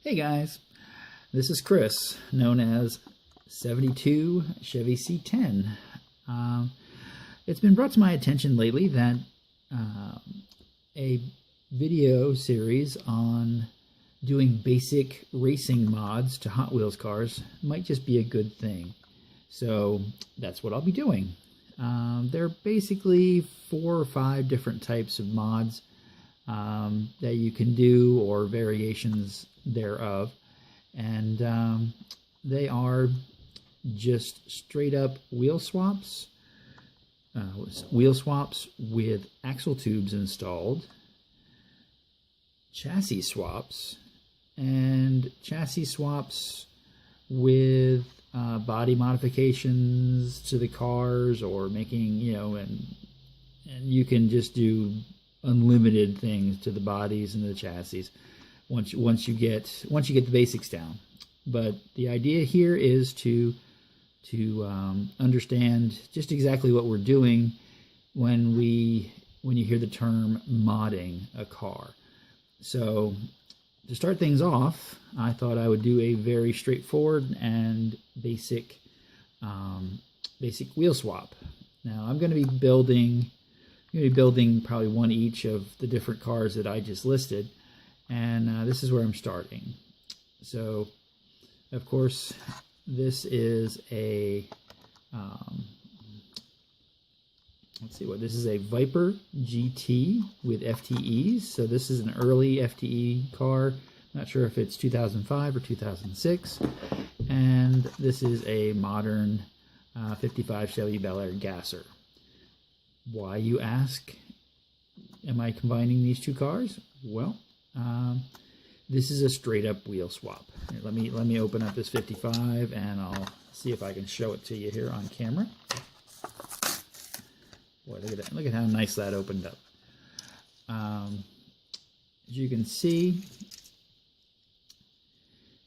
Hey guys, this is Chris, known as 72 Chevy C10. It's been brought to my attention lately that a video series on doing basic racing mods to Hot Wheels cars might just be a good thing. So that's what I'll be doing. There are basically 4 or 5 different types of mods that you can do, or variations thereof, and they are just straight up wheel swaps with axle tubes installed, chassis swaps, and chassis swaps with body modifications to the cars, or making, and you can just do unlimited things to the bodies and the chassis once you get the basics down. But the idea here is to understand just exactly what we're doing when you hear the term modding a car. So to start things off, I thought I would do a very straightforward and basic wheel swap. Now I'm going to be building probably one each of the different cars that I just listed, and this is where I'm starting. So, of course, this is a this is a Viper GT with FTEs. So this is an early FTE car. Not sure if it's 2005 or 2006. And this is a modern 55 Chevy Gasser. Why, you ask? Am I combining these two cars? Well, this is a straight up wheel swap. Here, let me open up this 55 and I'll see if I can show it to you here on camera. Boy, look at that! Look at how nice that opened up. As you can see,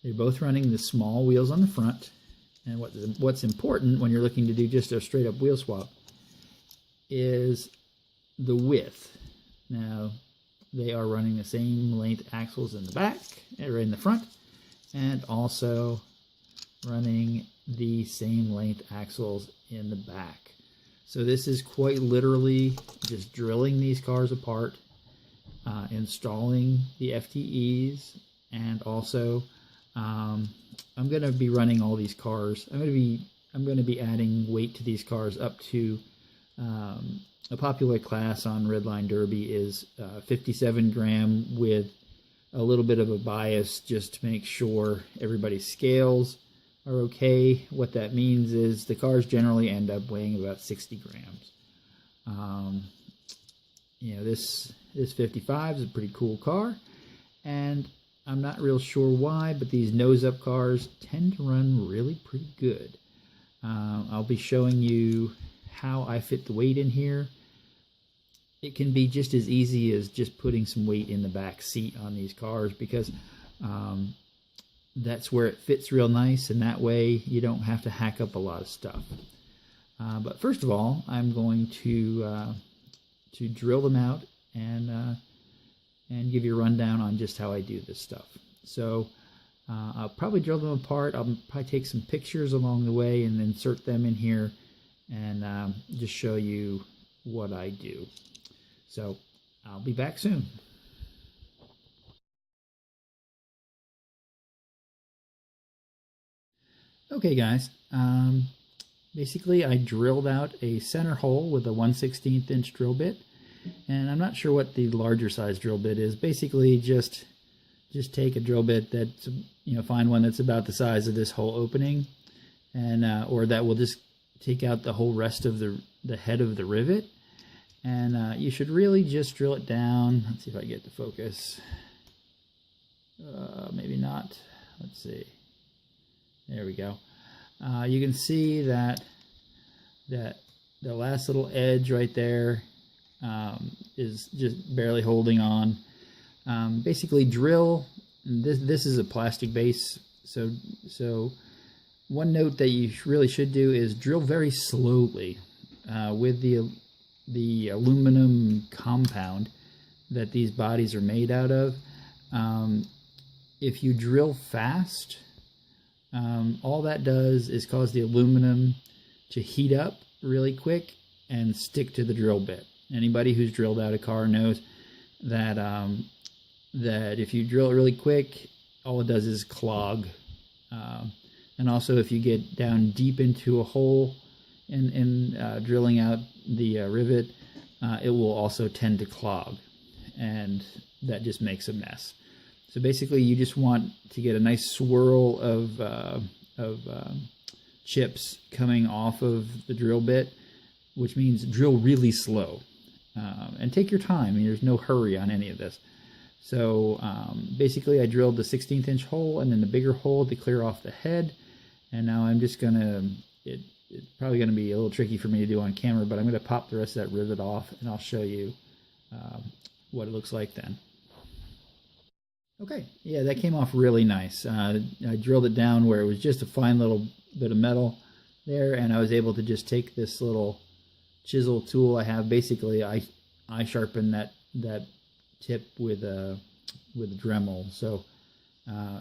they're both running the small wheels on the front. And what's important when you're looking to do just a straight up wheel swap is the width. Now, they are running the same length axles in the back, or in the front, and also running the same length axles in the back. So this is quite literally just drilling these cars apart, installing the FTEs, and also I'm going to be running all these cars. I'm going to be adding weight to these cars up to a popular class on Redline Derby is 57 gram, with a little bit of a bias just to make sure everybody's scales are okay. What that means is the cars generally end up weighing about 60 grams. This 55 is a pretty cool car, and I'm not real sure why, but these nose-up cars tend to run really pretty good. I'll be showing you how I fit the weight in here. It can be just as easy as just putting some weight in the back seat on these cars, because that's where it fits real nice, and that way you don't have to hack up a lot of stuff. But first of all, I'm going to drill them out and give you a rundown on just how I do this stuff. So I'll probably drill them apart. I'll probably take some pictures along the way and insert them in here, and just show you what I do. So I'll be back soon. Okay guys, basically I drilled out a center hole with a 1/16 inch drill bit, and I'm not sure what the larger size drill bit is. Basically just take a drill bit that's, find one that's about the size of this whole opening, and or that will just take out the whole rest of the head of the rivet. And you should really just drill it down. Let's see if I get the focus. Maybe not. Let's see. There we go. You can see that the last little edge right there is just barely holding on. Basically drill. This is a plastic base, so one note that you really should do is drill very slowly with the aluminum compound that these bodies are made out of. if you drill fast, all that does is cause the aluminum to heat up really quick and stick to the drill bit. Anybody who's drilled out a car knows that that if you drill it really quick, all it does is clog. And also, if you get down deep into a hole in drilling out the rivet, it will also tend to clog, and that just makes a mess. So basically, you just want to get a nice swirl of chips coming off of the drill bit, which means drill really slow. And take your time. I mean, there's no hurry on any of this. So basically, I drilled the 16th inch hole and then the bigger hole to clear off the head. And now I'm just going to, it's probably going to be a little tricky for me to do on camera, but I'm going to pop the rest of that rivet off and I'll show you what it looks like then. Okay, yeah, that came off really nice. I drilled it down where it was just a fine little bit of metal there, and I was able to just take this little chisel tool I have. Basically, I sharpen that tip with a Dremel. So,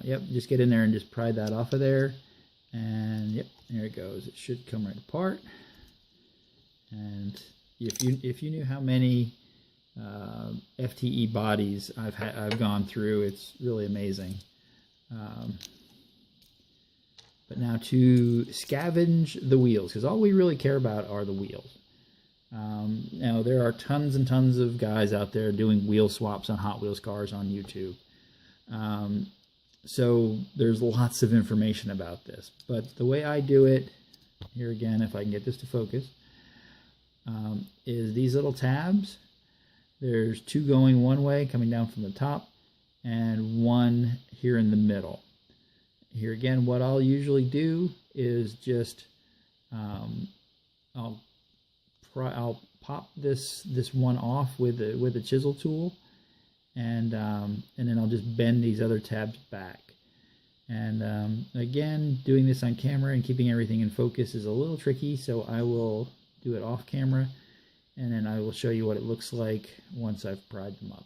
yep, just get in there and just pry that off of there. And yep, there it goes. It should come right apart. And if you knew how many FTE bodies I've gone through, it's really amazing. But now to scavenge the wheels, because all we really care about are the wheels. Now there are tons and tons of guys out there doing wheel swaps on Hot Wheels cars on YouTube. So there's lots of information about this, but the way I do it, here again, if I can get this to focus, is these little tabs. There's two going one way, coming down from the top, and one here in the middle. Here again, what I'll usually do is just, I'll pop this one off with a chisel tool, and then I'll just bend these other tabs back. And again, doing this on camera and keeping everything in focus is a little tricky, so I will do it off camera, and then I will show you what it looks like once I've pried them up.